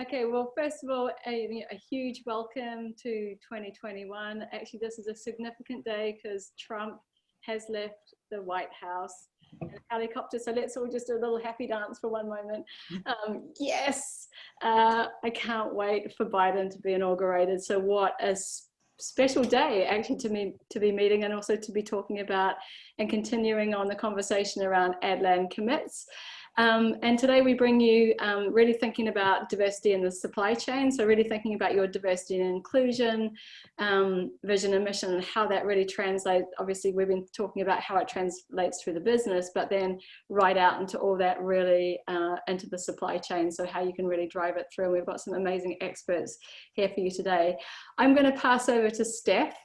Okay, well, first of all, a huge welcome to 2021. Actually, this is a significant day because Trump has left the White House in a helicopter. So let's all just do a little happy dance for one moment. Yes, I can't wait for Biden to be inaugurated. So what a special day actually to be meeting and also to be talking about and continuing on the conversation around ad-land commits. And today we bring you really thinking about diversity in the supply chain. So really thinking about your diversity and inclusion, vision and mission, and how that really translates. Obviously, we've been talking about how it translates through the business, but then right out into all that really into the supply chain. So how you can really drive it through. And we've got some amazing experts here for you today. I'm going to pass over to Steph,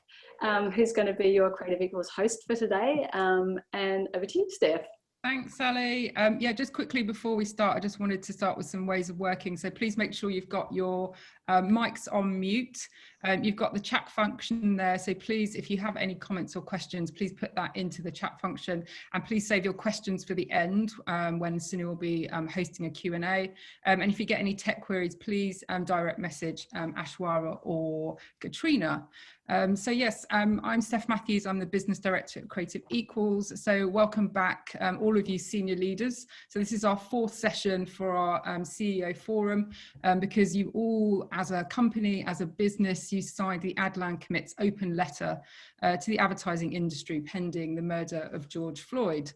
who's going to be your Creative Equals host for today. And over to you, Steph. Thanks, Sally. Yeah, just quickly before we start, I just wanted to start with some ways of working. So please make sure you've got your mics on mute. You've got the chat function there. So please, if you have any comments or questions, please put that into the chat function. And please save your questions for the end when Sonoo will be hosting a Q&A. And if you get any tech queries, please direct message Ashwara or Katrina. So yes, I'm Steph Matthews. I'm the Business Director at Creative Equals. So welcome back, all of you senior leaders. So this is our fourth session for our CEO forum, because you all, as a company, as a business, you signed the Ad-Land Commits open letter to the advertising industry pending the murder of George Floyd.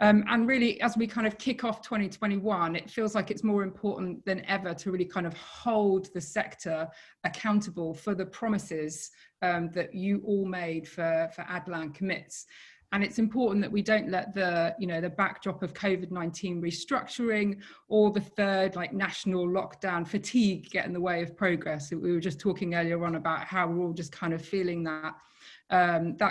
And really, as we kind of kick off 2021, it feels like it's more important than ever to really kind of hold the sector accountable for the promises that you all made for Ad-Land Commits. And it's important that we don't let the backdrop of COVID-19 restructuring or the third national lockdown fatigue get in the way of progress. We were just talking earlier on about how we're all just kind of feeling that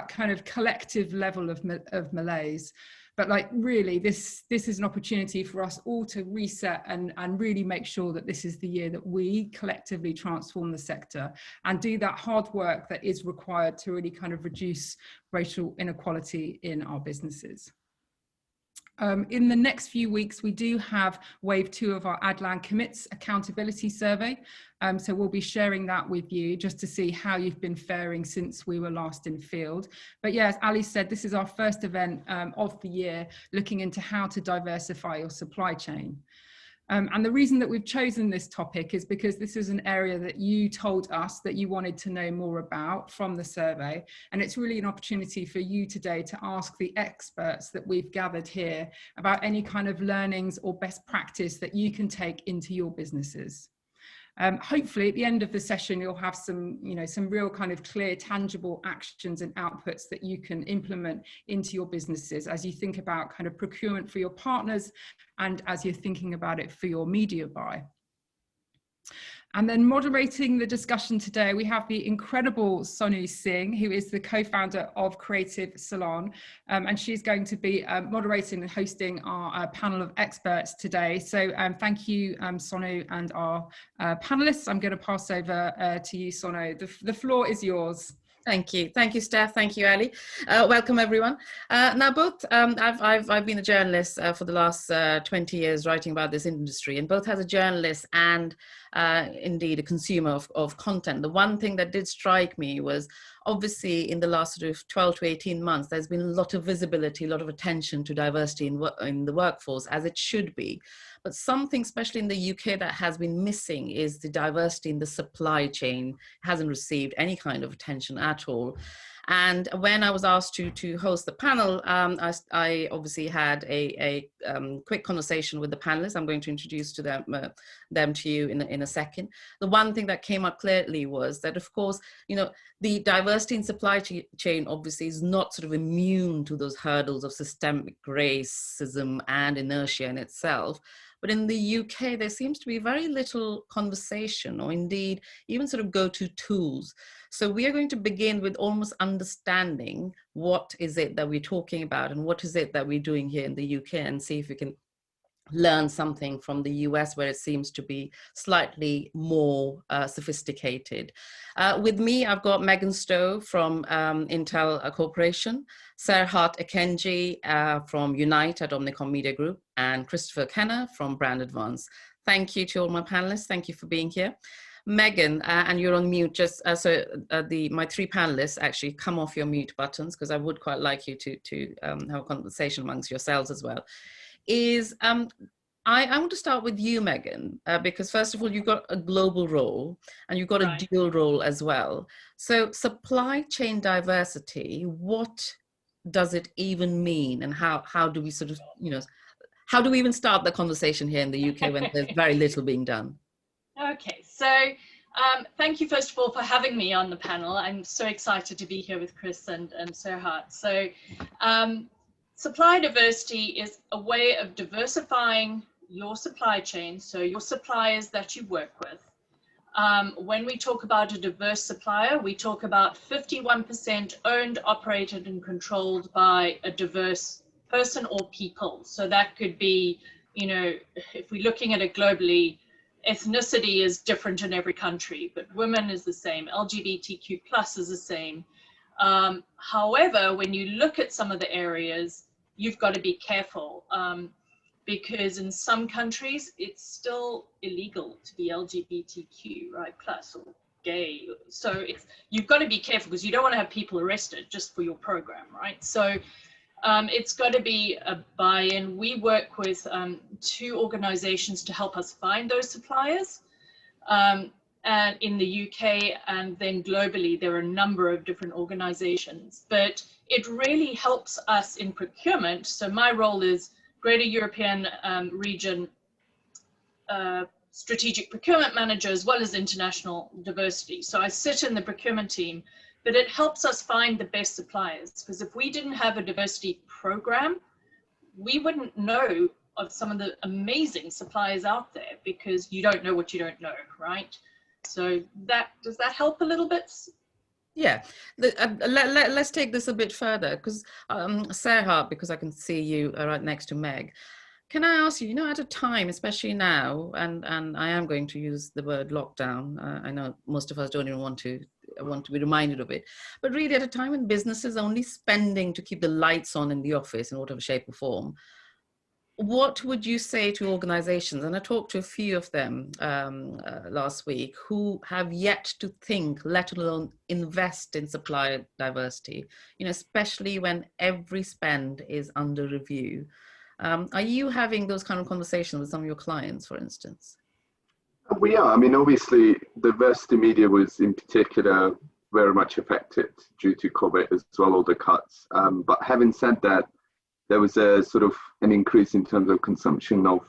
kind of collective level of malaise. But really, this is an opportunity for us all to reset and really make sure that this is the year that we collectively transform the sector and do that hard work that is required to really kind of reduce racial inequality in our businesses. In the next few weeks, we do have wave 2 of our Ad-Land Commits accountability survey. So we'll be sharing that with you just to see how you've been faring since we were last in field. But yeah, as Ali said, this is our first event of the year looking into how to diversify your supply chain. And the reason that we've chosen this topic is because this is an area that you told us that you wanted to know more about from the survey. And it's really an opportunity for you today to ask the experts that we've gathered here about any kind of learnings or best practice that you can take into your businesses. Hopefully at the end of the session, you'll have some real kind of clear, tangible actions and outputs that you can implement into your businesses as you think about kind of procurement for your partners and as you're thinking about it for your media buy. And then moderating the discussion today, we have the incredible Sonoo Singh, who is the co-founder of Creative Salon. And she's going to be moderating and hosting our panel of experts today. So thank you, Sonoo, and our panelists. I'm going to pass over to you, Sonoo. The floor is yours. Thank you, Steph. Thank you, Ali. Welcome, everyone. Now, both I've been a journalist for the last 20 years, writing about this industry, and both as a journalist and indeed a consumer of content. The one thing that did strike me was, obviously, in the last sort of 12 to 18 months, there's been a lot of visibility, a lot of attention to diversity in the workforce, as it should be. But something, especially in the UK, that has been missing is the diversity in the supply chain. It hasn't received any kind of attention at all. And when I was asked to host the panel, I obviously had a quick conversation with the panelists. I'm going to introduce them to you in a second. The one thing that came up clearly was that, of course, the diversity in supply chain obviously is not sort of immune to those hurdles of systemic racism and inertia in itself. But in the UK, there seems to be very little conversation or indeed even sort of go-to tools. So we are going to begin with almost understanding what is it that we're talking about and what is it that we're doing here in the UK, and see if we can learn something from the US, where it seems to be slightly more sophisticated. With me, I've got Megan Stowe from Intel Corporation, Serhat Ekinci from Unite at Omnicom Media Group, and Christopher Kenna from Brand Advance. Thank you to all my panelists. Thank you for being here. Megan, and you're on mute, just my three panelists actually come off your mute buttons, because I would quite like you to have a conversation amongst yourselves as well. I want to start with you, Megan, because first of all, you've got a global role and you've got a dual role as well. So supply chain diversity, what does it even mean? And how do we sort of, how do we even start the conversation here in the UK when there's very little being done? Okay, so thank you first of all for having me on the panel. I'm so excited to be here with Chris and Serhat. So supply diversity is a way of diversifying your supply chain, so your suppliers that you work with. When we talk about a diverse supplier, we talk about 51% owned, operated and controlled by a diverse person or people. So that could be, if we're looking at it globally, ethnicity is different in every country, but women is the same, LGBTQ plus is the same. However, when you look at some of the areas, you've got to be careful. Because in some countries, it's still illegal to be LGBTQ, right, plus or gay. So you've got to be careful because you don't want to have people arrested just for your program, right? So it's got to be a buy-in. We work with 2 organizations to help us find those suppliers. And in the UK and then globally, there are a number of different organizations, but it really helps us in procurement. So my role is Greater European Region Strategic Procurement Manager, as well as International Diversity. So I sit in the procurement team, but it helps us find the best suppliers, because if we didn't have a diversity program, we wouldn't know of some of the amazing suppliers out there, because you don't know what you don't know, right? So does that help a little bit? Yeah, let's take this a bit further, because Serhat, because I can see you right next to Meg, can I ask you, at a time, especially now, and I am going to use the word lockdown, I know most of us don't even want to be reminded of it, but really at a time when businesses are only spending to keep the lights on in the office in whatever shape or form, what would you say to organizations, and I talked to a few of them last week, who have yet to think, let alone invest in supplier diversity, especially when every spend is under review? Are you having those kind of conversations with some of your clients, for instance? We are. I mean, obviously, diversity media was in particular very much affected due to COVID as well, all the cuts. But having said that, there was a sort of an increase in terms of consumption of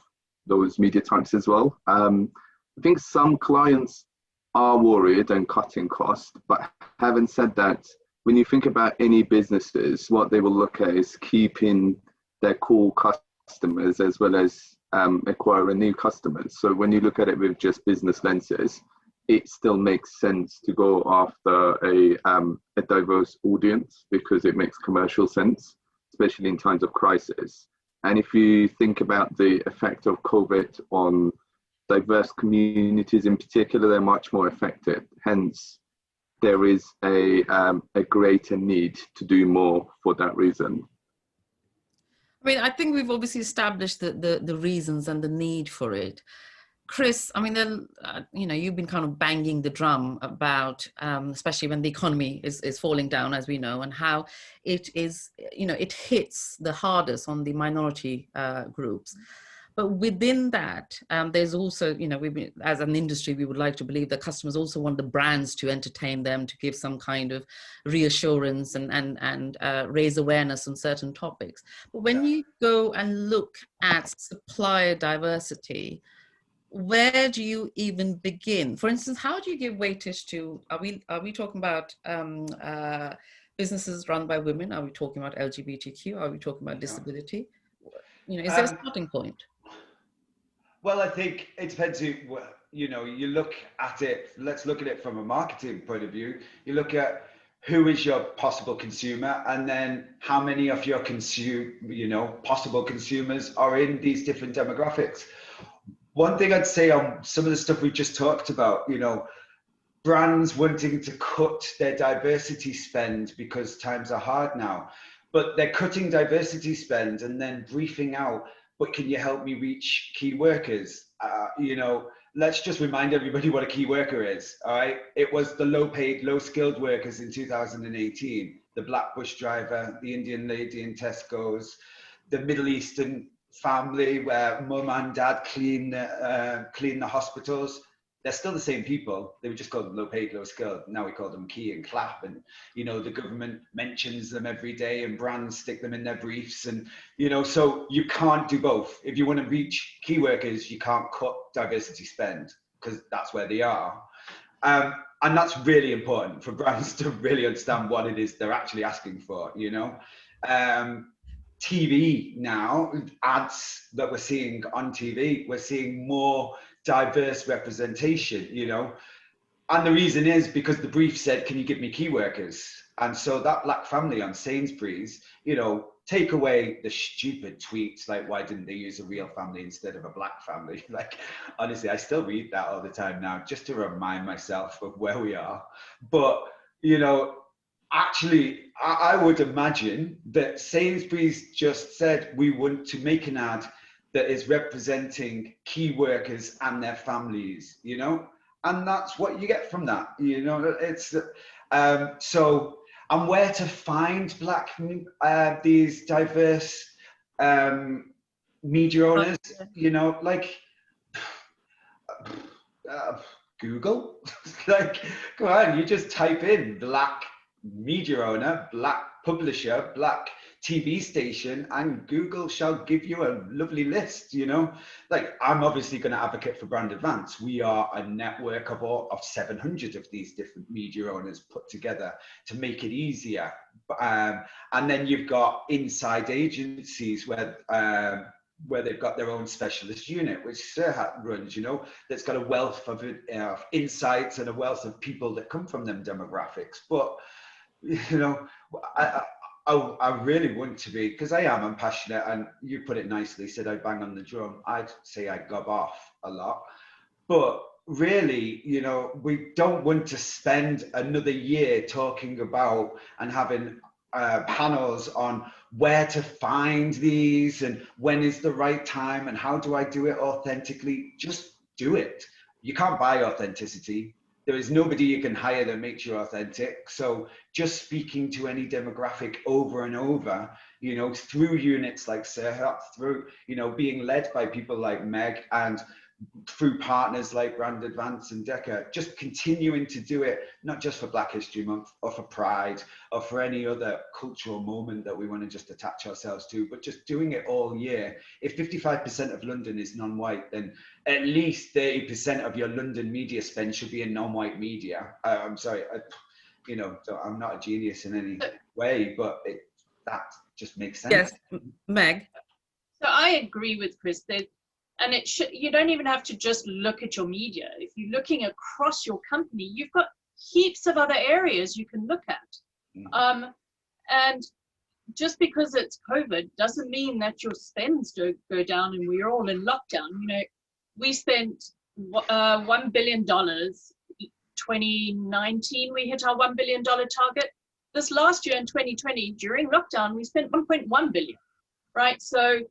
those media types as well. I think some clients are worried and cutting costs, but having said that, when you think about any businesses, what they will look at is keeping their core customers as well as acquiring new customers. So when you look at it with just business lenses, it still makes sense to go after a diverse audience, because it makes commercial sense, especially in times of crisis. And if you think about the effect of COVID on diverse communities in particular, they're much more affected. Hence, there is a greater need to do more for that reason. I mean, I think we've obviously established the reasons and the need for it. Chris, I mean, you've been kind of banging the drum about, especially when the economy is falling down, as we know, and how it is, it hits the hardest on the minority groups. But within that, there's also, as an industry, we would like to believe that customers also want the brands to entertain them, to give some kind of reassurance and raise awareness on certain topics. But when you go and look at supplier diversity, where do you even begin? For instance, how do you give weightage to, are we talking about businesses run by women? Are we talking about LGBTQ? Are we talking about disability? Is there a starting point? Well, I think it depends who, you look at it, let's look at it from a marketing point of view. You look at who is your possible consumer, and then how many of your possible consumers are in these different demographics. One thing I'd say on some of the stuff we just talked about, brands wanting to cut their diversity spend because times are hard now, but they're cutting diversity spend and then briefing out, but can you help me reach key workers? you know, let's just remind everybody what a key worker is, all right? It was the low paid, low skilled workers in 2018, the black bush driver, the Indian lady in Tesco's, the Middle Eastern family where mum and dad clean the hospitals. They're still the same people. They were just called low paid, low skilled. Now we call them key and clap. And, you know, the government mentions them every day and brands stick them in their briefs. And, you know, so you can't do both. If you want to reach key workers, you can't cut diversity spend because that's where they are. And that's really important for brands to really understand what it is they're actually asking for, you know. TV now, ads that we're seeing on TV, we're seeing more diverse representation, you know, and the reason is because the brief said, can you give me key workers? And so that black family on Sainsbury's, you know, take away the stupid tweets like, why didn't they use a real family instead of a black family? Like, honestly, I still read that all the time now just to remind myself of where we are. But, you know, actually, I would imagine that Sainsbury's just said we want to make an ad that is representing key workers and their families, you know, and that's what you get from that, you know. It's so, and where to find black these diverse media owners, you know, like Google. Like, come on, you just type in black media owner, black publisher, black TV station, and Google shall give you a lovely list, you know. Like, I'm obviously going to advocate for Brand Advance. We are a network of 700 of these different media owners put together to make it easier. And then you've got inside agencies where they've got their own specialist unit, which Serhat runs, you know, that's got a wealth of insights and a wealth of people that come from them demographics. But, you know, I really want to be, because I'm passionate, and you put it nicely, said I bang on the drum. I'd say I gob off a lot. But really, you know, we don't want to spend another year talking about and having panels on where to find these and when is the right time and how do I do it authentically. Just do it. You can't buy authenticity. There is nobody you can hire that makes you authentic. So just speaking to any demographic over and over, you know, through units like Serhat, through, you know, being led by people like Meg, and through partners like Brand Advance and Decca, just continuing to do it, not just for Black History Month or for Pride or for any other cultural moment that we want to just attach ourselves to, but just doing it all year. If 55% of London is non-white, then at least 30% of your London media spend should be in non-white media. I'm sorry, you know, so I'm not a genius in any way, but that just makes sense. Yes, Meg. So I agree with Chris. And you don't even have to just look at your media. If you're looking across your company, you've got heaps of other areas you can look at. And just because it's COVID doesn't mean that your spends don't go down and we're all in lockdown. You know, we spent $1 billion. 2019, we hit our $1 billion target. This last year in 2020, during lockdown, we spent 1.1 billion, right? So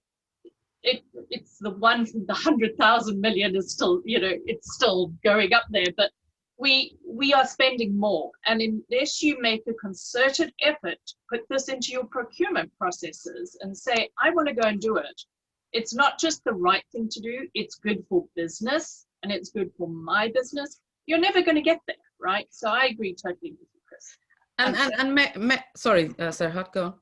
it's the 100,000 million is still, you know, it's still going up there, but we are spending more. And unless you make a concerted effort, put this into your procurement processes and say, I want to go and do it. It's not just the right thing to do, it's good for business and it's good for my business. You're never going to get there, right? So I agree totally with you, Chris. Sorry, Serhat, go on.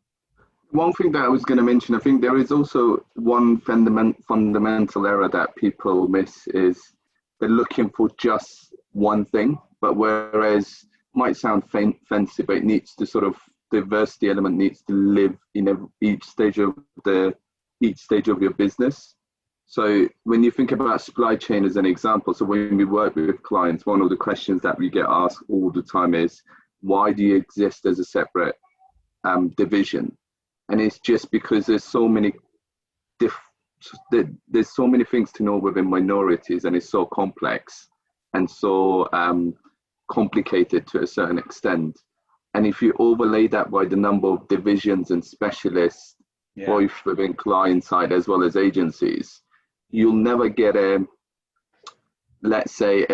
One thing that I was going to mention, I think there is also one fundamental error that people miss is they're looking for just one thing, but whereas might sound fancy, but it needs to sort of, diversity element needs to live in each stage of your business. So when you think about supply chain as an example, so when we work with clients, one of the questions that we get asked all the time is, why do you exist as a separate division? And it's just because there's so many things to know within minorities, and it's so complex and so complicated to a certain extent. And if you overlay that by the number of divisions and specialists, both within client side as well as agencies, you'll never get a let's say,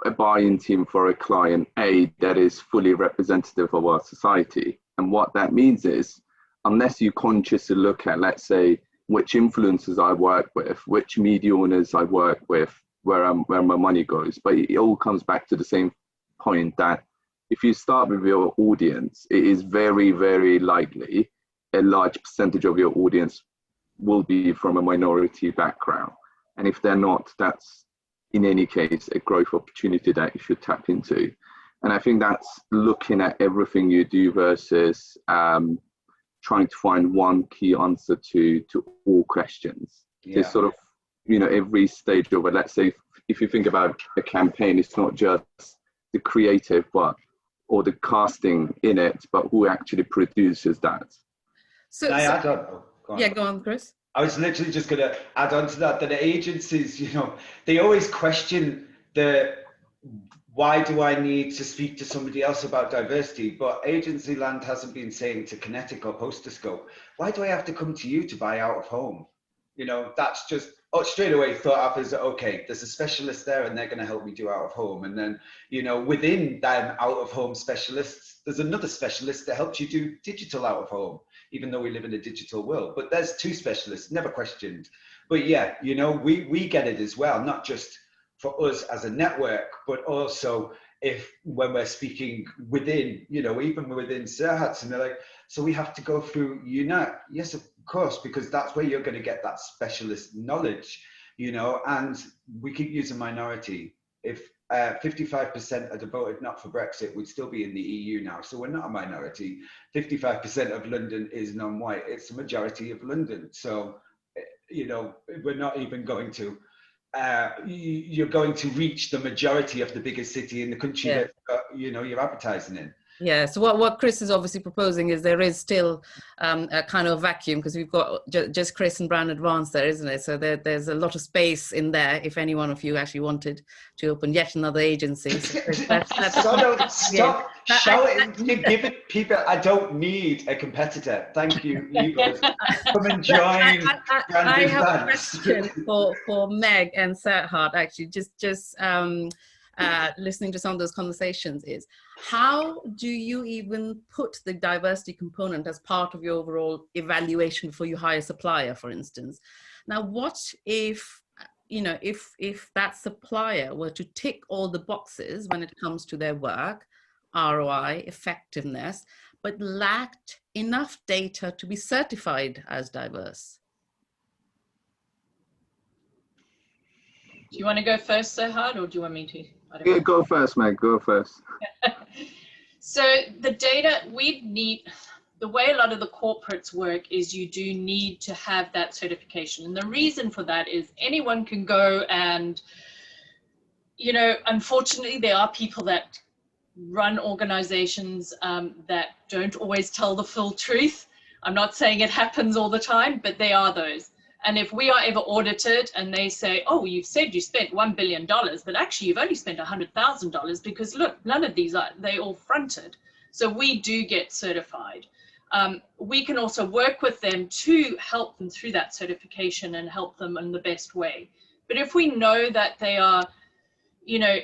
a buying team for a client A that is fully representative of our society. And what that means is, unless you consciously look at, let's say, which influencers I work with, which media owners I work with, where my money goes, but it all comes back to the same point that if you start with your audience, it is very, very likely a large percentage of your audience will be from a minority background. And if they're not, that's in any case a growth opportunity that you should tap into. And I think that's looking at everything you do versus trying to find one key answer to all questions. Yeah. It's sort of, you know, every stage of it. Let's say if you think about a campaign, it's not just the creative or the casting in it, but who actually produces that. Go on, Chris. I was literally just going to add on to that the agencies, you know, they always question why do I need to speak to somebody else about diversity? But agency land hasn't been saying to Kinetic or Posterscope, why do I have to come to you to buy out of home? You know, that's just straight away thought of as, okay, there's a specialist there and they're going to help me do out of home. And then, you know, within them out of home specialists, there's another specialist that helps you do digital out of home, even though we live in a digital world. But there's two specialists, never questioned. But yeah, you know, we get it as well, not just for us as a network, but also when we're speaking within, you know, even within Serhat, and they're like, so we have to go through Unite. Yes, of course, because that's where you're going to get that specialist knowledge, you know. And we keep using minority. If 55% had voted not for Brexit, we'd still be in the EU now. So we're not a minority. 55% of London is non-white. It's the majority of London. So, you know, we're not even going to, you're going to reach the majority of the biggest city in the country that, you know, you're advertising in. Yeah, so what Chris is obviously proposing is there is still a kind of vacuum, because we've got just Chris and Brand Advanced there, isn't it? So there's a lot of space in there if any one of you actually wanted to open yet another agency. So stop shouting. You're giving people, I don't need a competitor. Thank you, Ebers. Come and join Brand I Advanced. have a question for Meg and Serhat, actually, just listening to some of those conversations is, how do you even put the diversity component as part of your overall evaluation before you hire a supplier, for instance? Now, what if, you know, if that supplier were to tick all the boxes when it comes to their work, ROI, effectiveness, but lacked enough data to be certified as diverse? Do you want to go first, Serhat, or do you want me to? Yeah, go first, Meg, go first. So the data we need, the way a lot of the corporates work is you do need to have that certification. And the reason for that is anyone can go and, you know, unfortunately there are people that run organizations that don't always tell the full truth. I'm not saying it happens all the time, but they are those. And if we are ever audited and they say, oh, you've said you spent $1 billion, but actually you've only spent $100,000 because look, none of these they all fronted. So we do get certified. We can also work with them to help them through that certification and help them in the best way. But if we know that they are, you know,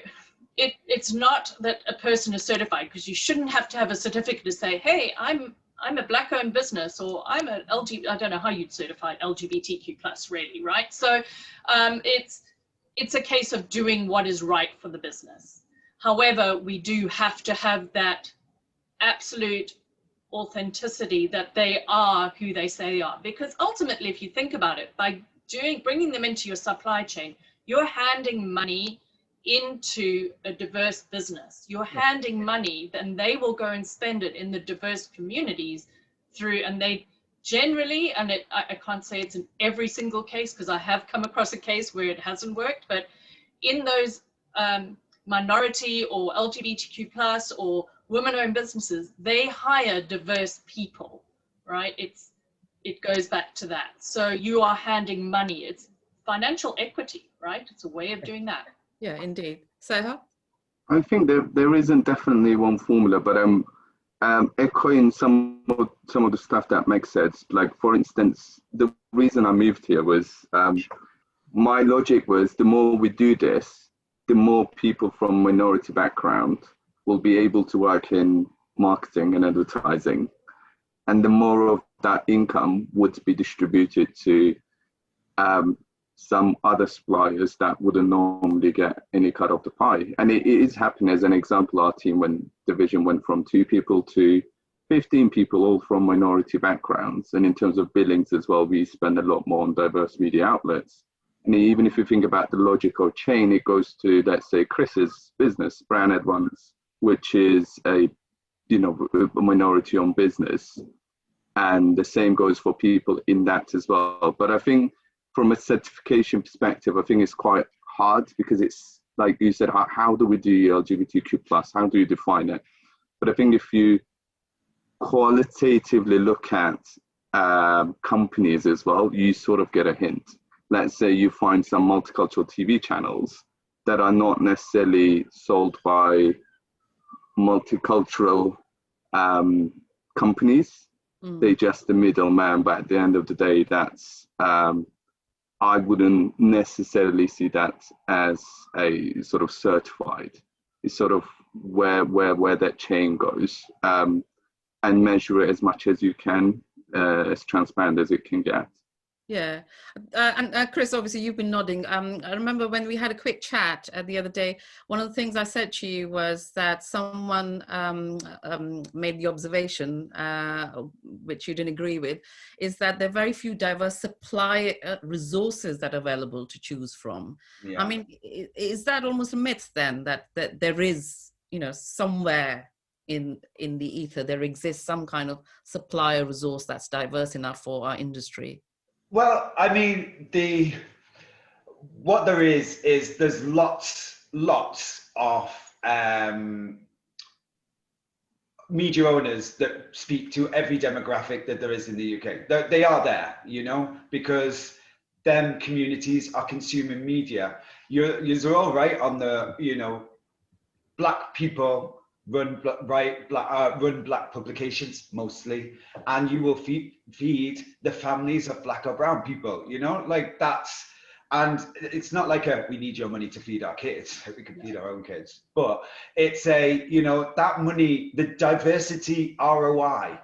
it's not that a person is certified, because you shouldn't have to have a certificate to say, hey, I'm a Black-owned business, or I'm an I don't know how you'd certify LGBTQ+, really, right? So it's a case of doing what is right for the business. However, we do have to have that absolute authenticity that they are who they say they are. Because ultimately, if you think about it, by bringing them into your supply chain, you're handing money into a diverse business. You're handing money, then they will go and spend it in the diverse communities through, and they generally, and I can't say it's in every single case because I have come across a case where it hasn't worked, but in those minority or LGBTQ+ or women-owned businesses, they hire diverse people, right? It goes back to that. So you are handing money. It's financial equity, right? It's a way of doing that. Yeah, indeed. Serhat? I think there isn't definitely one formula, but echoing some of the stuff that makes sense. Like, for instance, the reason I moved here was my logic was the more we do this, the more people from minority background will be able to work in marketing and advertising, and the more of that income would be distributed to some other suppliers that wouldn't normally get any cut of the pie. And it is happening. As an example, our team division went from 2 people to 15 people, all from minority backgrounds. And in terms of billings as well, we spend a lot more on diverse media outlets. And even if you think about the logical chain, it goes to, let's say, Chris's business, Brand Advance, which is a minority-owned business. And the same goes for people in that as well. But I think from a certification perspective, I think it's quite hard, because it's like you said, how do we do LGBTQ+? How do you define it? But I think if you qualitatively look at companies as well, you sort of get a hint. Let's say you find some multicultural TV channels that are not necessarily sold by multicultural companies. They're just the middleman, but at the end of the day, that's I wouldn't necessarily see that as a sort of certified. It's sort of where that chain goes, and measure it as much as you can, as transparent as it can get. Yeah, and Chris, obviously you've been nodding. I remember when we had a quick chat the other day, one of the things I said to you was that someone made the observation, which you didn't agree with, is that there are very few diverse supply resources that are available to choose from. Yeah. I mean, is that almost a myth then, that there is, somewhere in the ether, there exists some kind of supplier resource that's diverse enough for our industry? Well, I mean, what there is there's lots of media owners that speak to every demographic that there is in the UK. They are there, because them communities are consuming media. You're all right on the, black people run black publications mostly, and you will feed the families of black or brown people, like that's, and it's not like we need your money to feed our kids. We can feed our own kids, but it's that money, the diversity ROI,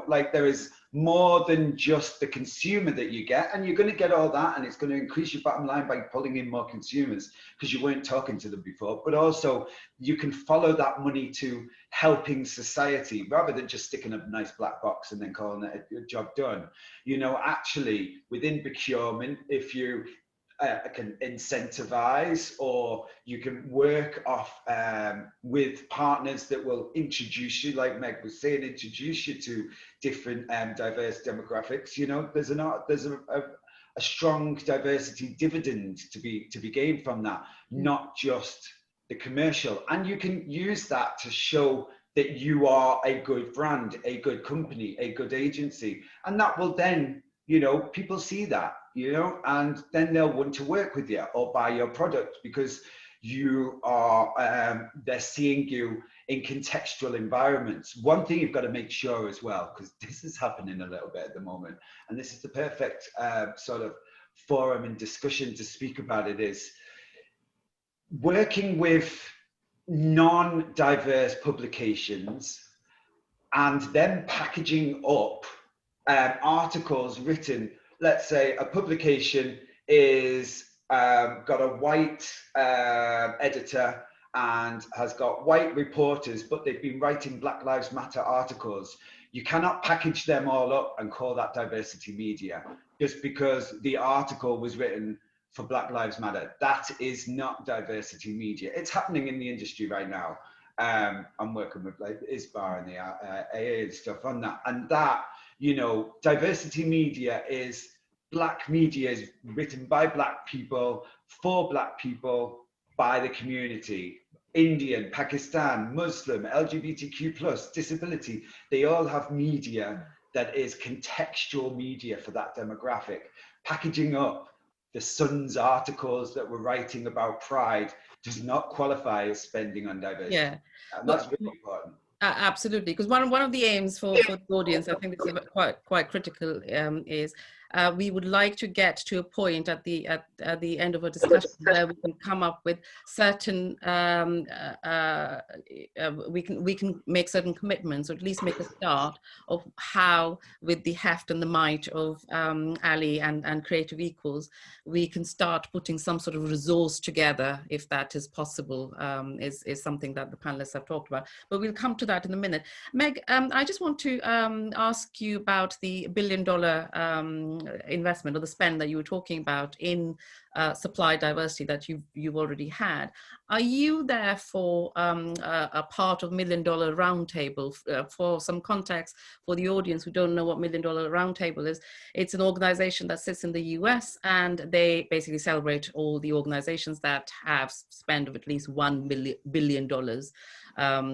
like there is more than just the consumer that you get, and you're going to get all that, and it's going to increase your bottom line by pulling in more consumers because you weren't talking to them before. But also you can follow that money to helping society rather than just sticking a nice black box and then calling it a job done. Actually within procurement, if you can incentivize, or you can work off with partners that will introduce you, like Meg was saying, introduce you to different diverse demographics. There's a strong diversity dividend to be gained from that, not just the commercial. And you can use that to show that you are a good brand, a good company, a good agency, and that will then, people see that, and then they'll want to work with you or buy your product because you are, they're seeing you in contextual environments. One thing you've got to make sure as well, because this is happening a little bit at the moment, and this is the perfect sort of forum and discussion to speak about it, is working with non-diverse publications and then packaging up articles written. Let's say a publication is got a white editor and has got white reporters, but they've been writing Black Lives Matter articles. You cannot package them all up and call that diversity media just because the article was written for Black Lives Matter. That is not diversity media. It's happening in the industry right now. I'm working with like ISBAR and the AA and stuff on that. And that, diversity media is black media is written by black people, for black people, by the community. Indian, Pakistan, Muslim, LGBTQ+, disability, they all have media that is contextual media for that demographic. Packaging up the Sun's articles that were writing about pride does not qualify as spending on diversity. Yeah, and that's really important. Absolutely, because one of the aims for the audience, I think this is quite critical, is we would like to get to a point at the end of a discussion where we can come up with certain we can make certain commitments, or at least make a start of how, with the heft and the might of Ali and Creative Equals, we can start putting some sort of resource together, if that is possible, is something that the panelists have talked about. But we'll come to that in a minute. Meg, I just want to ask you about the $1 billion investment, or the spend that you were talking about in supply diversity that you've already had. Are you therefore a part of $1 Million Roundtable? For some context for the audience who don't know what $1 Million Roundtable is, it's an organization that sits in the US, and they basically celebrate all the organizations that have spent of at least $1 billion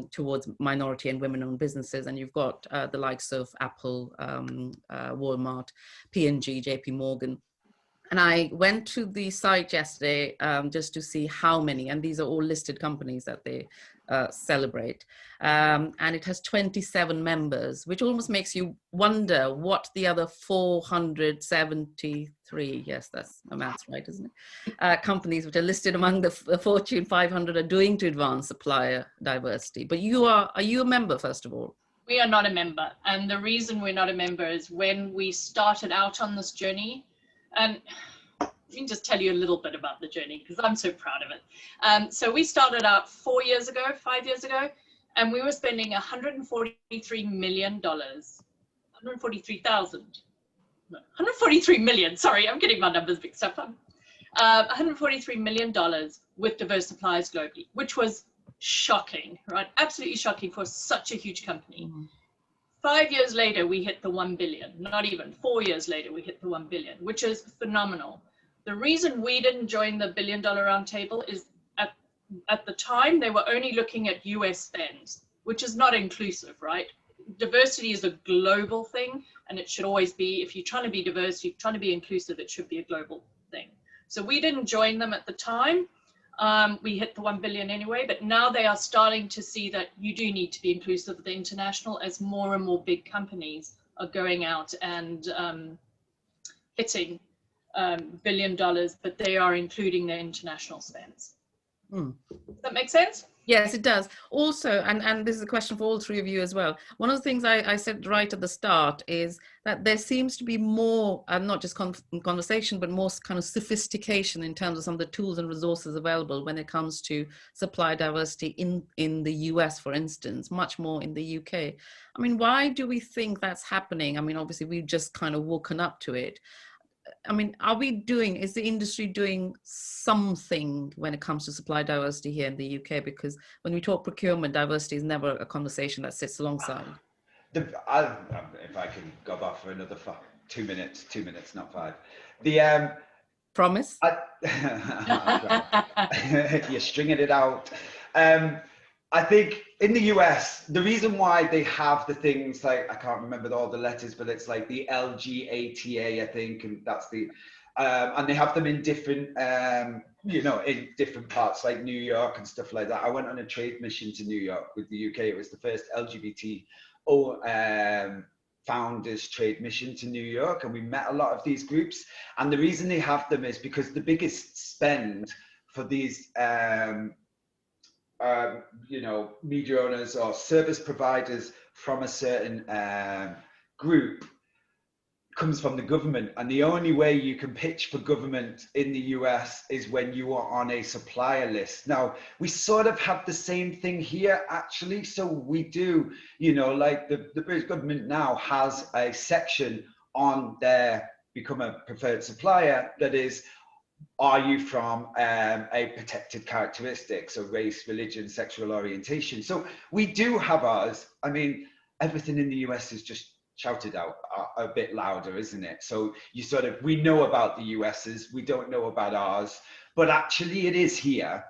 towards minority and women-owned businesses. And you've got the likes of Apple, Walmart, P&G, JP Morgan. And I went to the site yesterday just to see how many, and these are all listed companies that they celebrate. And it has 27 members, which almost makes you wonder what the other 473, yes, that's my maths right, isn't it? Companies which are listed among the Fortune 500 are doing to advance supplier diversity. But are you a member, first of all? We are not a member. And the reason we're not a member is when we started out on this journey, and let me just tell you a little bit about the journey because I'm so proud of it. So we started out 5 years ago, and we were spending $143 million, 143 million, sorry, I'm getting my numbers mixed up. $143 million with diverse suppliers globally, which was shocking, right? Absolutely shocking for such a huge company. Mm-hmm. 5 years later, we hit the 1 billion, not even 4 years later, we hit the 1 billion, which is phenomenal. The reason we didn't join the $1 Billion Roundtable is at the time, they were only looking at US spends, which is not inclusive, right? Diversity is a global thing, and it should always be, if you're trying to be diverse, you're trying to be inclusive, it should be a global thing. So we didn't join them at the time. We hit the 1 billion anyway, but now they are starting to see that you do need to be inclusive of the international, as more and more big companies are going out and hitting $1 billion, but they are including their international spends. Does that make sense? Yes, it does. Also, and this is a question for all three of you as well. One of the things I said right at the start is that there seems to be more, not just conversation, but more kind of sophistication in terms of some of the tools and resources available when it comes to supply diversity in the US, for instance, much more in the UK. I mean, why do we think that's happening? I mean, obviously, we've just kind of woken up to it. I mean, is the industry doing something when it comes to supply diversity here in the UK? Because when we talk procurement, diversity is never a conversation that sits alongside. If I can go off for another 2 minutes, not 5. Promise? You're stringing it out. I think in the US, the reason why they have the things like, I can't remember all the letters, but it's like the LGATA, I think, and that's the, and they have them in different, in different parts like New York and stuff like that. I went on a trade mission to New York with the UK. It was the first LGBT founders trade mission to New York, and we met a lot of these groups. And the reason they have them is because the biggest spend for these media owners or service providers from a certain group comes from the government. And the only way you can pitch for government in the US is when you are on a supplier list. Now, we sort of have the same thing here, actually. So we do, like the British government now has a section on their become a preferred supplier that is, are you from a protected characteristic, so race, religion, sexual orientation? So we do have ours. I mean, everything in the US is just shouted out a bit louder, isn't it? So we know about the US's, we don't know about ours, but actually it is here,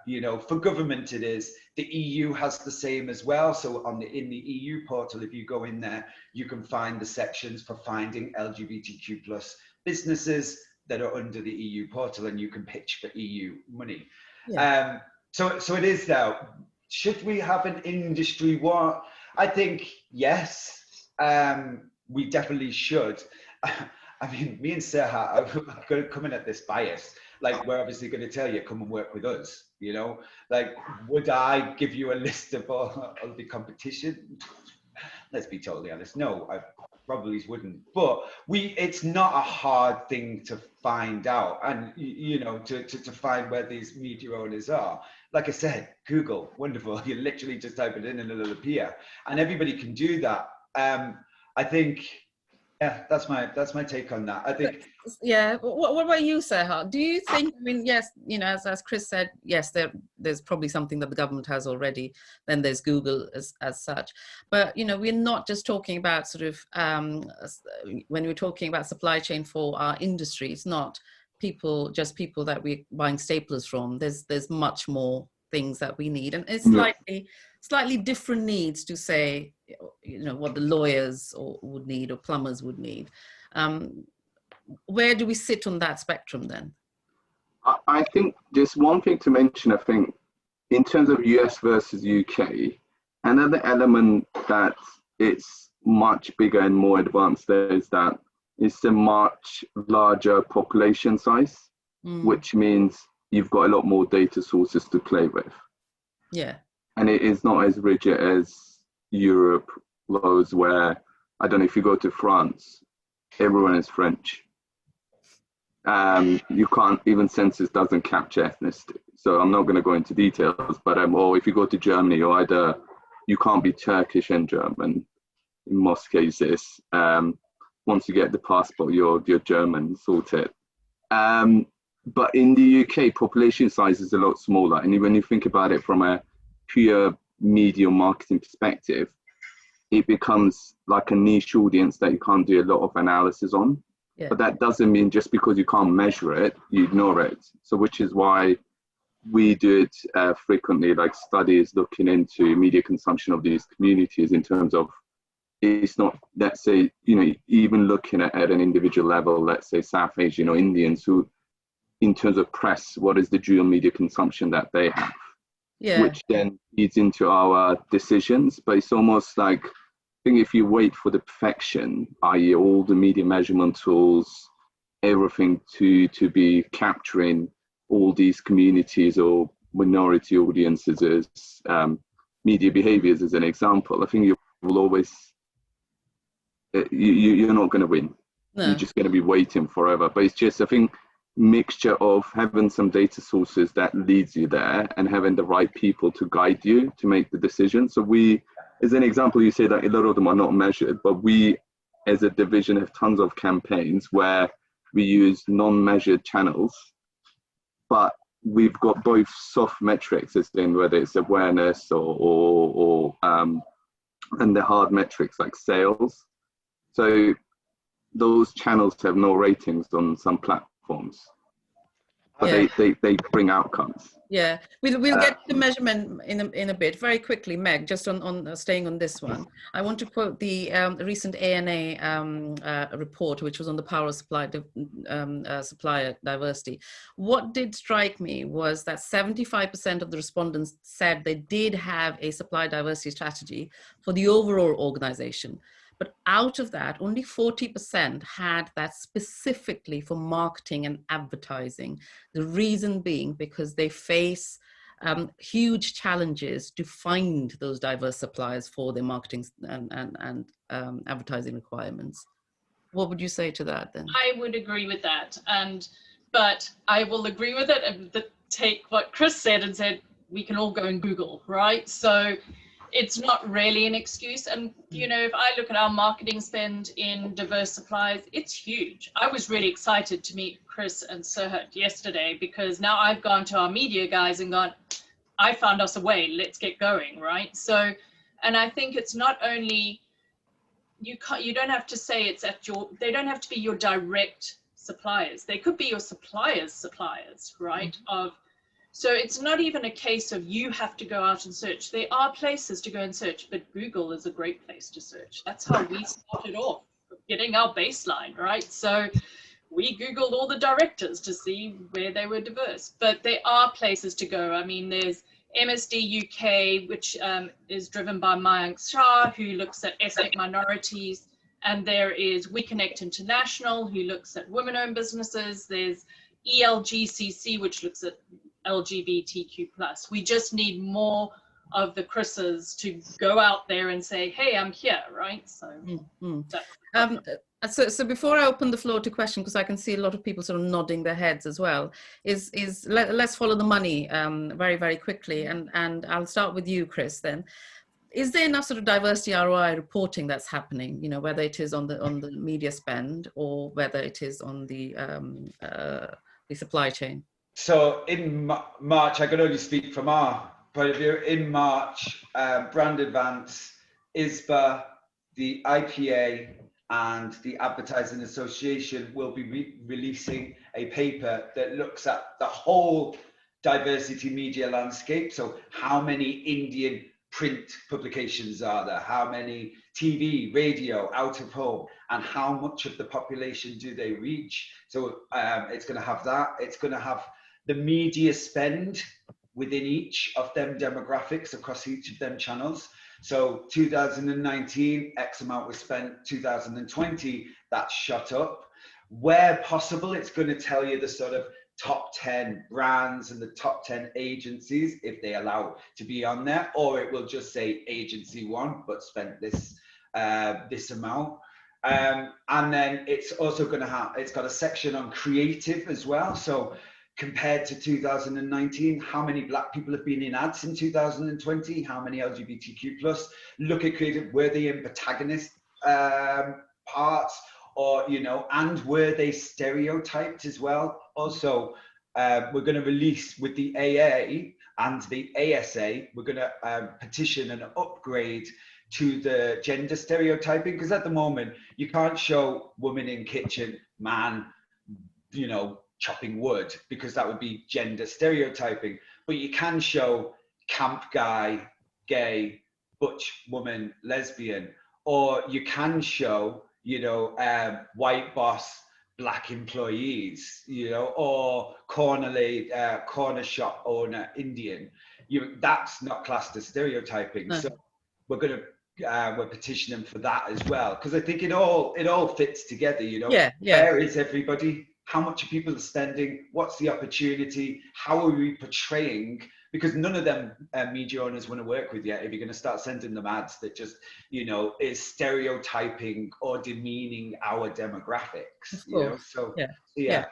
for government it is. The EU has the same as well. So in the EU portal, if you go in there, you can find the sections for finding LGBTQ plus businesses that are under the EU portal, and you can pitch for EU money. Yeah. So it is there. Should we have an industry war? I think yes, we definitely should. I mean, me and Serhat are going to come in at this bias. Like, we're obviously going to tell you, come and work with us, you know? Like, would I give you a list of all the competition? Let's be totally honest. No, I probably wouldn't. But it's not a hard thing to find out, and you know, to find where these media owners are. Like I said, Google, wonderful. You literally just type it in and it'll appear, and everybody can do that. I think, yeah, that's my take on that. I think. Yeah. What about you, Serhat? Do you think? I mean, yes, you know, as Chris said, yes, there's probably something that the government has already. Then there's Google as such, but you know, we're not just talking about sort of when we're talking about supply chain for our industry. It's not just people that we're buying staplers from. There's much more things that we need, and it's slightly different needs to say, you know, what the lawyers would need or plumbers would need. Where do we sit on that spectrum then? I think just one thing to mention, I think, in terms of US versus UK, another element that it's much bigger and more advanced there is that it's a much larger population size, which means you've got a lot more data sources to play with. Yeah. And it is not as rigid as Europe laws, where, I don't know, if you go to France, everyone is French. You can't, even census doesn't capture ethnicity. So I'm not going to go into details, but or if you go to Germany, or either you can't be Turkish and German in most cases. Once you get the passport, you're German, sorted. But in the UK, population size is a lot smaller. And when you think about it from a pure media marketing perspective, it becomes like a niche audience that you can't do a lot of analysis on. Yeah. But that doesn't mean just because you can't measure it, you ignore it. So which is why we do it frequently, like studies looking into media consumption of these communities in terms of, it's not, let's say, you know, even looking at an individual level, let's say South Asian or Indians, who, in terms of press, what is the dual media consumption that they have? Yeah. Which then feeds into our decisions. But it's almost like, I think if you wait for the perfection, i.e. all the media measurement tools, everything to be capturing all these communities or minority audiences as media behaviors as an example, I think you will always, you're not going to win. No. You're just going to be waiting forever. But it's just, I think, mixture of having some data sources that leads you there and having the right people to guide you to make the decision. So we, as an example, you say that a lot of them are not measured, but we as a division have tons of campaigns where we use non-measured channels, but we've got both soft metrics, as in whether it's awareness or and the hard metrics like sales. So those channels have no ratings on some platforms, but they bring outcomes. Yeah, we'll get to measurement in a bit. Very quickly, Meg, just on staying on this one, I want to quote the recent ANA report, which was on the power of supplier diversity. What did strike me was that 75% of the respondents said they did have a supply diversity strategy for the overall organization. But out of that, only 40% had that specifically for marketing and advertising. The reason being because they face huge challenges to find those diverse suppliers for their marketing and advertising requirements. What would you say to that then? I would agree with that. But I will agree with it and take what Chris said and said, we can all go and Google, right? So it's not really an excuse. And, you know, if I look at our marketing spend in diverse suppliers, it's huge. I was really excited to meet Chris and Serhat yesterday because now I've gone to our media guys and gone, I found us a way, let's get going, right? So, and I think it's not only, you don't have to say it's at your, they don't have to be your direct suppliers. They could be your suppliers, right? So it's not even a case of you have to go out and search. There are places to go and search, but Google is a great place to search. That's how we started off, getting our baseline, right? So we Googled all the directors to see where they were diverse, but there are places to go. I mean, there's MSD UK, which is driven by Mayank Shah, who looks at ethnic minorities And there is We Connect International, who looks at women-owned businesses. There's ELGCC, which looks at LGBTQ+. We just need more of the Chris's to go out there and say, hey, I'm here, right? So, so before I open the floor to questions, because I can see a lot of people sort of nodding their heads as well, let's follow the money very, very quickly. And I'll start with you, Chris, then. Is there enough sort of diversity ROI reporting that's happening, you know, whether it is on the media spend or whether it is on the supply chain? So in March, I can only speak from our point of view. In March, Brand Advance, ISBA, the IPA, and the Advertising Association will be releasing a paper that looks at the whole diversity media landscape. So how many Indian print publications are there? How many TV, radio, out of home, and how much of the population do they reach? So it's going to have that. It's going to have the media spend within each of them demographics across each of them channels. So 2019, X amount was spent. 2020, that shot up. Where possible, it's going to tell you the sort of top 10 brands and the top 10 agencies, if they allow to be on there, or it will just say agency one, but spent this amount. And then it's also going to have, it's got a section on creative as well. So compared to 2019, how many Black people have been in ads in 2020? How many LGBTQ plus? Look at creative, were they in protagonist parts? Or, you know, and were they stereotyped as well? Also, we're going to release with the AA and the ASA, we're going to petition an upgrade to the gender stereotyping, because at the moment, you can't show woman in kitchen, man, you know, chopping wood, because that would be gender stereotyping. But you can show camp guy, gay, butch woman, lesbian, or you can show, you know, white boss, Black employees, you know, or corner shop owner, Indian. That's not classed as stereotyping. No. So we're petitioning for that as well, because I think it all fits together, you know. Yeah. Where is everybody? How much are people spending? What's the opportunity? How are we portraying? Because none of them media owners want to work with you if you're going to start sending them ads that just, you know, is stereotyping or demeaning our demographics. You know? So yeah.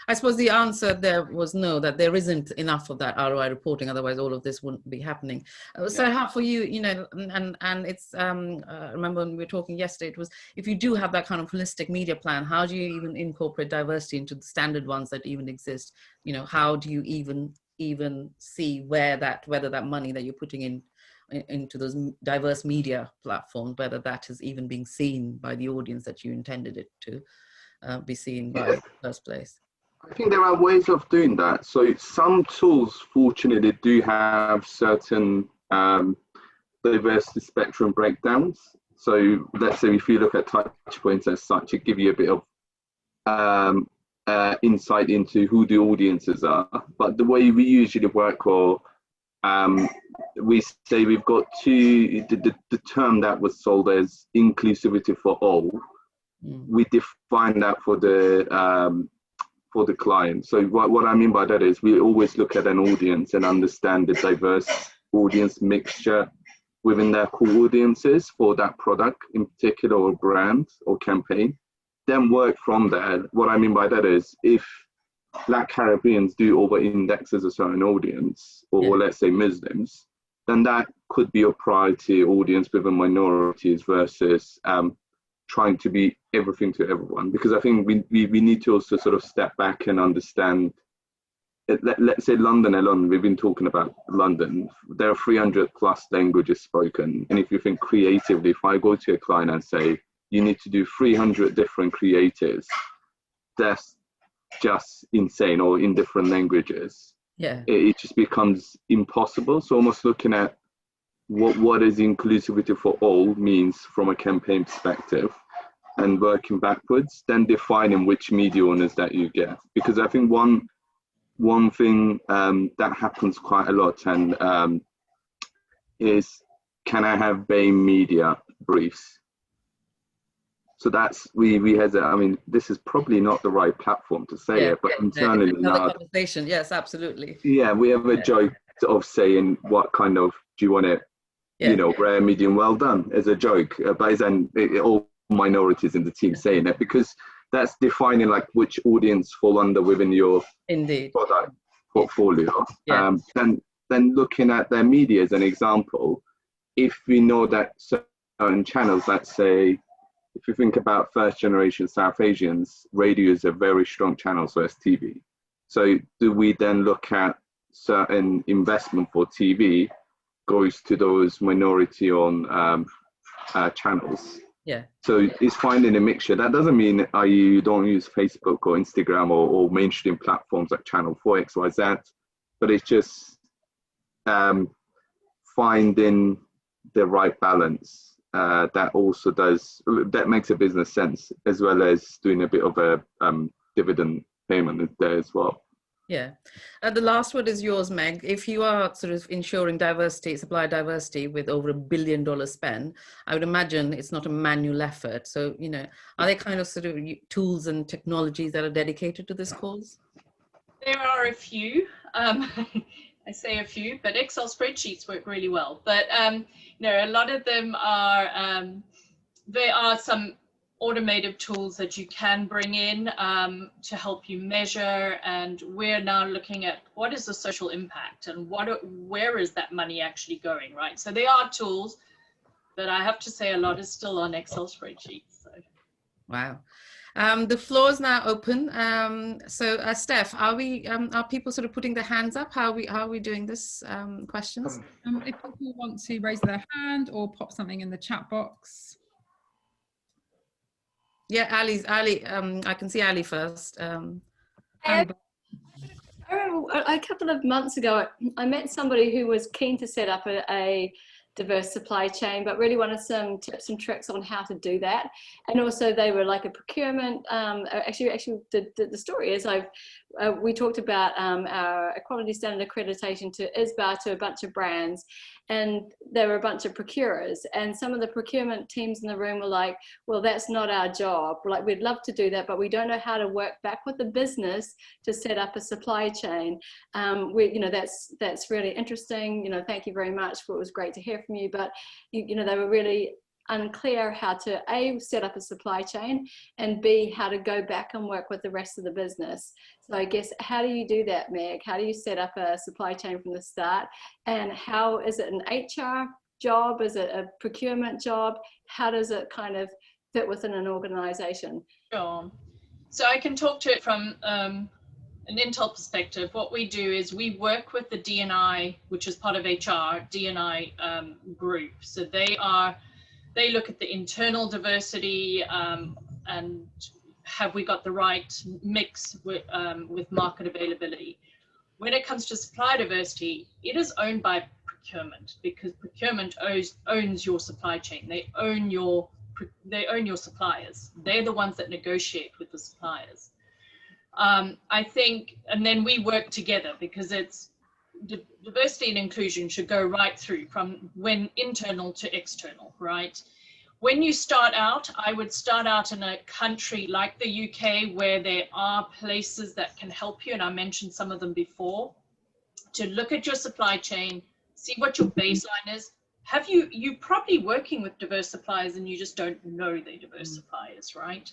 I suppose the answer there was no, that there isn't enough of that ROI reporting. Otherwise, all of this wouldn't be happening. So how for you, you know, and it's, remember when we were talking yesterday, it was, if you do have that kind of holistic media plan, how do you even incorporate diversity into the standard ones that even exist? You know, how do you even see whether that money that you're putting into those diverse media platforms, whether that is even being seen by the audience that you intended it to be seen by in the first place? I think there are ways of doing that. So some tools, fortunately, do have certain diversity spectrum breakdowns. So let's say if you look at touch points as such, it gives you a bit of insight into who the audiences are. But the way we usually work, or we say we've got the term that was sold as inclusivity for all. We define that for the client. So what I mean by that is we always look at an audience and understand the diverse audience mixture within their core audiences for that product in particular, or brand or campaign. Then work from there. What I mean by that is if Black Caribbeans do over-index as a certain audience, or let's say Muslims, then that could be a priority audience within minorities versus trying to be everything to everyone. Because I think we need to also sort of step back and understand, let's say London alone, we've been talking about London, there are 300 plus languages spoken. And if you think creatively, if I go to a client and say, you need to do 300 different creatives, that's just insane, or in different languages. It just becomes impossible. So almost looking at what is inclusivity for all means from a campaign perspective, and working backwards, then defining which media owners that you get. Because I think one thing that happens quite a lot and is, can I have BAME media briefs? So that's, we had, I mean, this is probably not the right platform to say it, but internally another conversation. Yes, absolutely. Yeah, we have a joke of saying, what kind of, do you want it, you know, rare, medium, well done, as a joke. But then all minorities in the team saying it, because that's defining like which audience fall under within your product portfolio. Then looking at their media as an example, if we know that certain channels, let's say, if you think about first generation South Asians, radio is a very strong channel, so as TV. So do we then look at certain investment for TV goes to those minority on channels? Yeah. So it's finding a mixture. That doesn't mean you don't use Facebook or Instagram or mainstream platforms like Channel 4, X, Y, Z, but it's just finding the right balance that also that makes a business sense, as well as doing a bit of a dividend payment there as well. Yeah. The last word is yours, Meg. If you are sort of ensuring diversity, supply diversity with over $1 billion spend, I would imagine it's not a manual effort. So, you know, are there kind of sort of tools and technologies that are dedicated to this cause? There are a few. I say a few, but Excel spreadsheets work really well. But no, a lot of them are, there are some automated tools that you can bring in to help you measure, and we're now looking at what is the social impact and where is that money actually going, right? So there are tools, but I have to say a lot is still on Excel spreadsheets. So. Wow. The floor is now open. So Steph, are people sort of putting their hands up? How are we doing this? Questions? If people want to raise their hand or pop something in the chat box. Yeah, Ali, I can see Ali first. I remember a couple of months ago, I met somebody who was keen to set up a diverse supply chain, but really wanted some tips and tricks on how to do that. And also they were like a procurement, actually the story is we talked about our equality standard accreditation to ISBA to a bunch of brands, and there were a bunch of procurers, and some of the procurement teams in the room were like, well, that's not our job. We're like, we'd love to do that, but we don't know how to work back with the business to set up a supply chain. You know, that's really interesting. You know, thank you very much. It was great to hear from you, but you know, they were really unclear how to A, set up a supply chain, and B, how to go back and work with the rest of the business. So I guess, how do you do that, Meg? How do you set up a supply chain from the start? And how is it an HR job? Is it a procurement job? How does it kind of fit within an organization? Sure. So I can talk to it from an Intel perspective. What we do is we work with the D&I, which is part of HR, D&I group. So they look at the internal diversity and have we got the right mix with market availability. When it comes to supply diversity, it is owned by procurement, because procurement owns your supply chain. They own your suppliers. They're the ones that negotiate with the suppliers. I think, and then we work together, because it's diversity and inclusion should go right through from when internal to external, right? When you start out, I would start out in a country like the UK, where there are places that can help you, and I mentioned some of them before, to look at your supply chain, see what your baseline is. You're probably working with diverse suppliers and you just don't know they're diverse suppliers, right?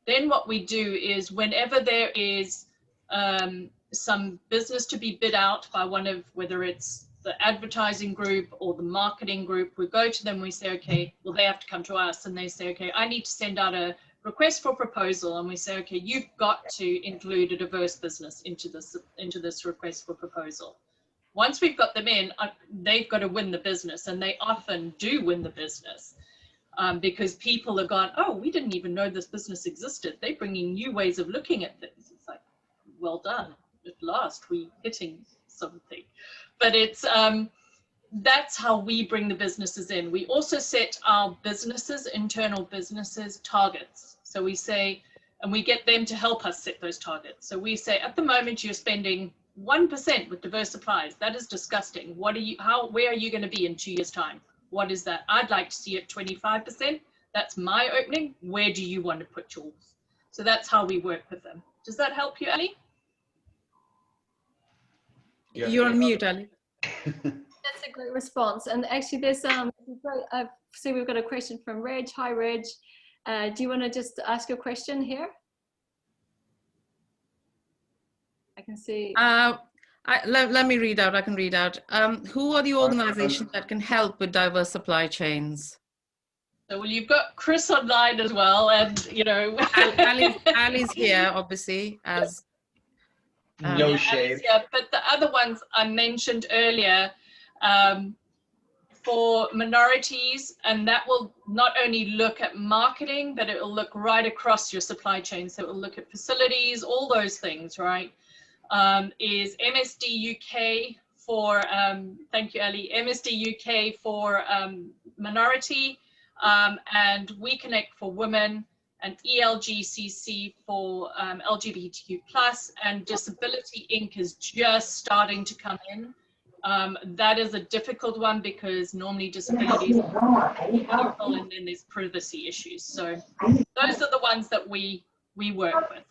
Then what we do is, whenever there is some business to be bid out by whether it's the advertising group or the marketing group, we go to them, we say, okay, well, they have to come to us, and they say, okay, I need to send out a request for proposal, and we say, okay, you've got to include a diverse business into this request for proposal. Once we've got them in, they've got to win the business, and they often do win the business. Because people have gone, oh, we didn't even know this business existed. They're bringing new ways of looking at things. It's like, well done. At last, we're hitting something. But it's that's how we bring the businesses in. We also set our businesses, internal businesses, targets. So we say, and we get them to help us set those targets. So we say, at the moment, you're spending 1% with diverse suppliers. That is disgusting. Where are you going to be in 2 years' time? What is that? I'd like to see it 25%. That's my opening. Where do you want to put yours? So that's how we work with them. Does that help you, Ali? You're on mute, Ali. That's a great response. And actually there's I see we've got a question from Reg. Hi, Reg. Do you want to just ask your question here? I can see. Let me read out. I can read out. Who are the organizations that can help with diverse supply chains? So, well, you've got Chris online as well, and you know, Ali's here, obviously, as no shame. Yeah, but the other ones I mentioned earlier, for minorities, and that will not only look at marketing, but it will look right across your supply chain. So it will look at facilities, all those things, right? Is MSD UK for, thank you, Ali, MSD UK for minority, and We Connect for women, and ELGCC for LGBTQ+, and Disability Inc. is just starting to come in. That is a difficult one because normally disabilities are local, and then there's privacy issues. So those are the ones that we work with.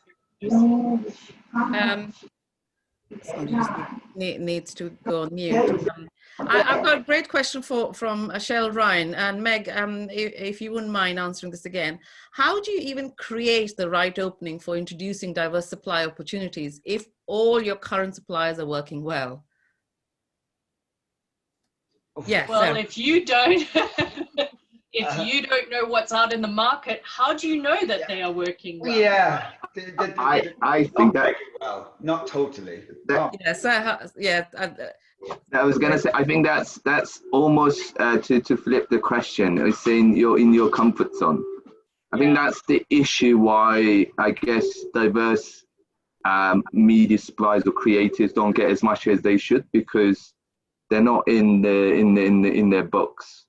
Somebody just needs to go on mute. I've got a great question from Shell Ryan and Meg. If you wouldn't mind answering this again, how do you even create the right opening for introducing diverse supply opportunities if all your current suppliers are working well? Yes. Well, if you don't, if you don't know what's out in the market, how do you know that they are working well? Yeah, I think that well, not totally. Yes, yeah. I was gonna say, I think that's almost to flip the question. It's saying you're in your comfort zone. I think that's the issue why I guess diverse media suppliers or creators don't get as much as they should, because they're not in their books.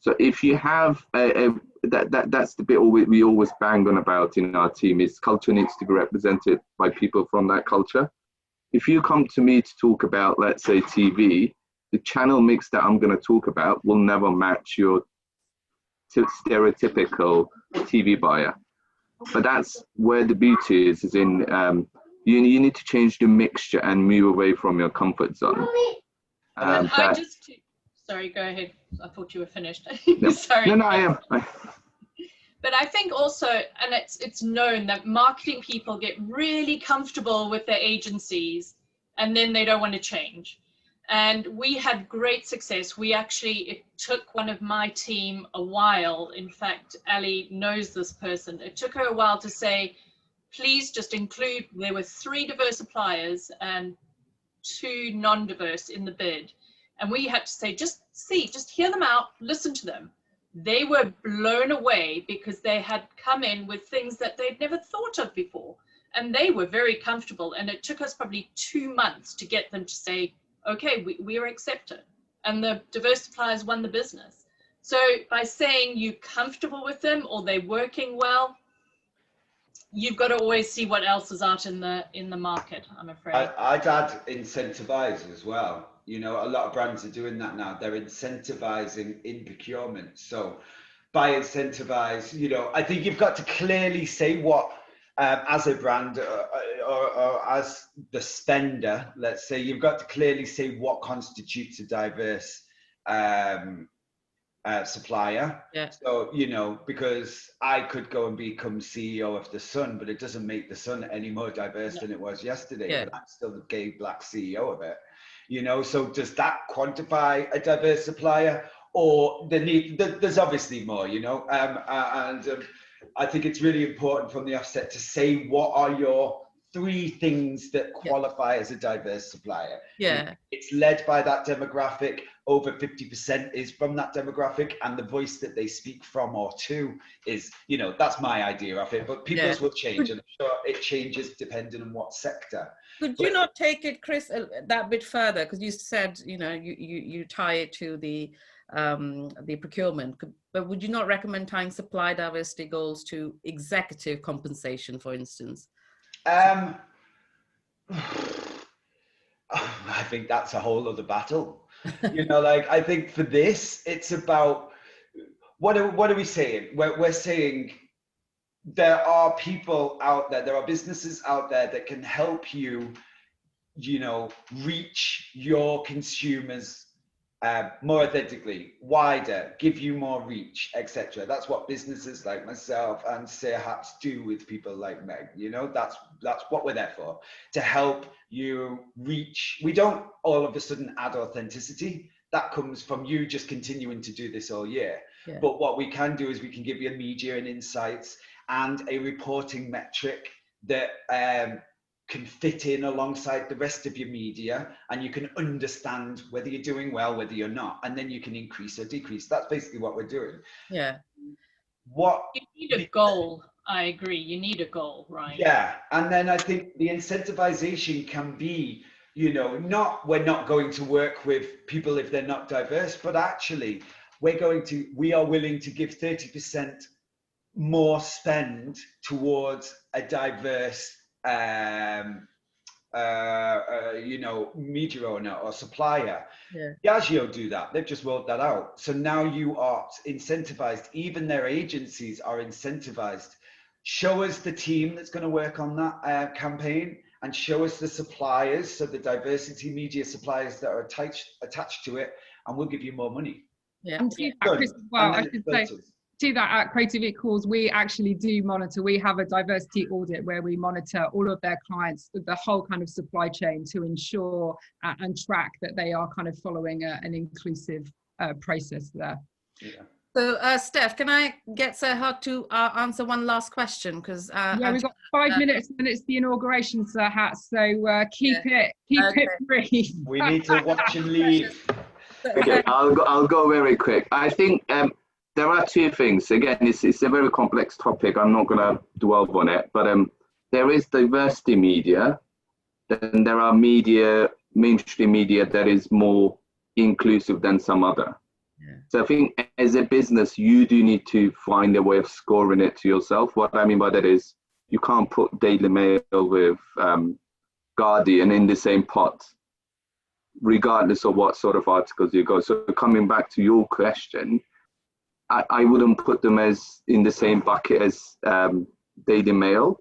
So if you have that's the bit we always bang on about in our team, is culture needs to be represented by people from that culture. If you come to me to talk about, let's say, TV, the channel mix that I'm going to talk about will never match your stereotypical TV buyer. But that's where the beauty is in you need to change the mixture and move away from your comfort zone. Sorry, go ahead. I thought you were finished. No. Sorry. No, I am. But I think also, and it's known that marketing people get really comfortable with their agencies and then they don't want to change. And we had great success. It took one of my team a while. In fact, Ali knows this person. It took her a while to say, please just include, there were 3 diverse suppliers and 2 non-diverse in the bid. And we had to say, just hear them out, listen to them. They were blown away because they had come in with things that they'd never thought of before. And they were very comfortable. And it took us probably 2 months to get them to say, okay, we are accepted. And the diverse suppliers won the business. So by saying you're comfortable with them or they're working well, you've got to always see what else is out in the market, I'm afraid. I'd add incentivize as well. You know, a lot of brands are doing that now. They're incentivizing in procurement. So by incentivize, you know, I think you've got to clearly say what, as a brand or as the spender, let's say, you've got to clearly say what constitutes a diverse supplier. Yeah. So, you know, because I could go and become CEO of the Sun, but it doesn't make the Sun any more diverse than it was yesterday. Yeah. But I'm still the gay black CEO of it. You know, so does that quantify a diverse supplier, or there's obviously more, you know, I think it's really important from the offset to say what are your 3 things that qualify as a diverse supplier. Yeah. It's led by that demographic. Over 50% is from that demographic, and the voice that they speak from or to is, you know, that's my idea of it, but people's will change, and I'm sure it changes depending on what sector. Could you not take it, Chris, that bit further? Because you said, you know, you tie it to the procurement, but would you not recommend tying supply diversity goals to executive compensation, for instance? I think that's a whole other battle. You know, like, I think for this, it's about what are we saying? We're saying there are people out there, there are businesses out there that can help you, you know, reach your consumers more authentically, wider, give you more reach, etc. That's what businesses like myself and Serhat do with people like Meg. You know, that's what we're there for, to help you reach. We don't all of a sudden add authenticity. That comes from you just continuing to do this all year. Yeah. But what we can do is we can give you media and insights and a reporting metric that can fit in alongside the rest of your media, and you can understand whether you're doing well, whether you're not, and then you can increase or decrease. That's basically what we're doing. Yeah. You need a goal. I agree. You need a goal, right? Yeah. And then I think the incentivization can be, you know, we're not going to work with people if they're not diverse, but actually we are willing to give 30% more spend towards a diverse you know, media owner or supplier. Yeah. Diageo do that. They've just rolled that out. So now you are incentivized. Even their agencies are incentivized. Show us the team that's going to work on that campaign, and show us the suppliers, so the diversity media suppliers that are attached to it, and we'll give you more money. Yeah. And to that, Chris, as well, I should say, to that, at Creative Equals, we actually do monitor. We have a diversity audit where we monitor all of their clients, the whole kind of supply chain, to ensure and track that they are kind of following an inclusive process there. Yeah. So, Steph, can I get Serhat to answer one last question? Because yeah, we've got 5 minutes and it's the inauguration, Serhat. So keep it brief. We need to watch and leave. Okay, I'll go very quick. I think there are two things. Again, it's a very complex topic. I'm not going to dwell on it, but there is diversity media, then there are mainstream media that is more inclusive than some other. Yeah. So I think as a business, you do need to find a way of scoring it to yourself. What I mean by that is you can't put Daily Mail with Guardian in the same pot, regardless of what sort of articles you go. So coming back to your question, I wouldn't put them as in the same bucket as Daily Mail,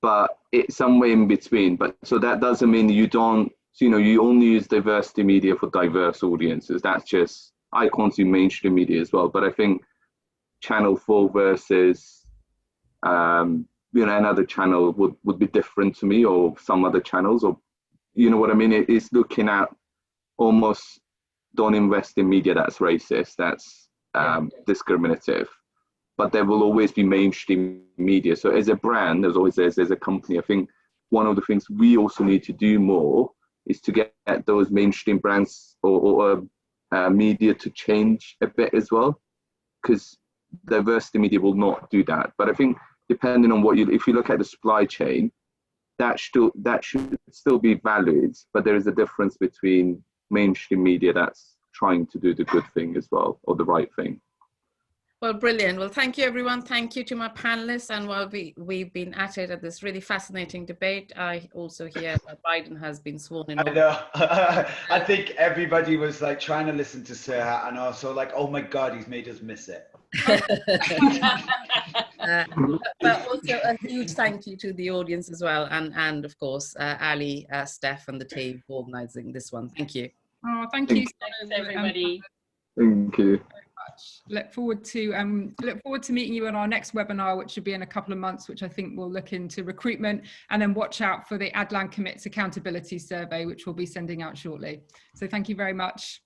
but it's somewhere in between. But so that doesn't mean you don't, you know, you only use diversity media for diverse audiences. That's just, I consume mainstream media as well. But I think Channel 4 versus, you know, another channel would be different to me, or some other channels, or, you know what I mean? It's looking at almost, don't invest in media that's racist, that's discriminative, but there will always be mainstream media. So as a brand, as a company, I think one of the things we also need to do more is to get those mainstream brands or media to change a bit as well, because diversity media will not do that. But I think depending on if you look at the supply chain, that should still be valid, but there is a difference between mainstream media that's trying to do the good thing as well, or the right thing. Well, brilliant. Well, thank you, everyone. Thank you to my panelists. And while we've been at it at this really fascinating debate, I also hear that Biden has been sworn in. I know. I think everybody was like trying to listen to Serhat, and also like, oh my God, he's made us miss it. But also a huge thank you to the audience as well, and of course Ali, Steph, and the team for organising this one. Thank you. Oh, thank you. Thanks, everybody. Thank you. Look forward to meeting you on our next webinar, which should be in a couple of months, which I think will look into recruitment, and then watch out for the Adlan Commits Accountability Survey, which we'll be sending out shortly. So thank you very much.